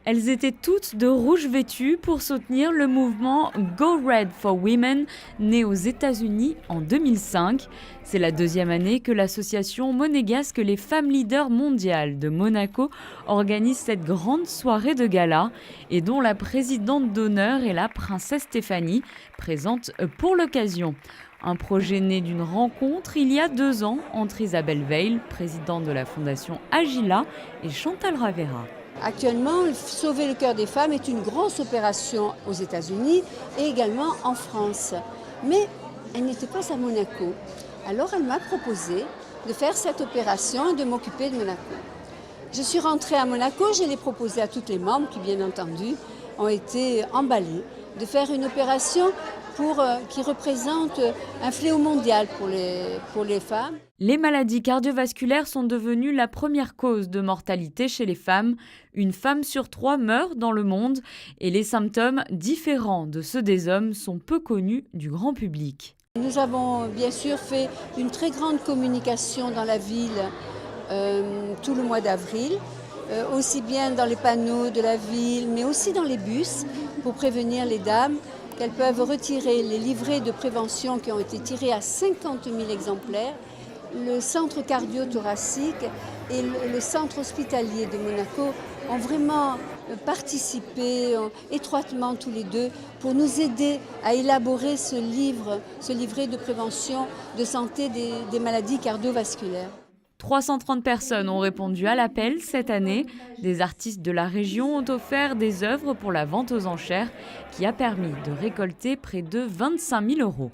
Elles étaient toutes de rouge vêtues pour soutenir le mouvement Go Red for Women, né aux États-Unis en 2005. C'est la deuxième année que l'association monégasque Les Femmes Leaders Mondiales de Monaco organise cette grande soirée de gala et dont la présidente d'honneur est la princesse Stéphanie, présente pour l'occasion. Un projet né d'une rencontre il y a 2 ans entre Isabelle Veil, présidente de la fondation Agila, et Chantal Ravera. Actuellement, Sauver le cœur des femmes est une grosse opération aux États-Unis et également en France. Mais elle n'était pas à Monaco. Alors elle m'a proposé de faire cette opération et de m'occuper de Monaco. Je suis rentrée à Monaco, je l'ai proposé à toutes les membres qui, bien entendu, ont été emballées de faire une opération qui représente un fléau mondial pour les femmes. Les maladies cardiovasculaires sont devenues la première cause de mortalité chez les femmes. Une femme sur 3 meurt dans le monde et les symptômes, différents de ceux des hommes, sont peu connus du grand public. Nous avons bien sûr fait une très grande communication dans la ville tout le mois d'avril, aussi bien dans les panneaux de la ville, mais aussi dans les bus, pour prévenir les dames qu'elles peuvent retirer les livrets de prévention qui ont été tirés à 50 000 exemplaires. Le centre cardio-thoracique et le centre hospitalier de Monaco ont vraiment participé étroitement tous les deux pour nous aider à élaborer ce livret de prévention de santé des maladies cardiovasculaires. 330 personnes ont répondu à l'appel cette année. Des artistes de la région ont offert des œuvres pour la vente aux enchères qui a permis de récolter près de 25 000 €.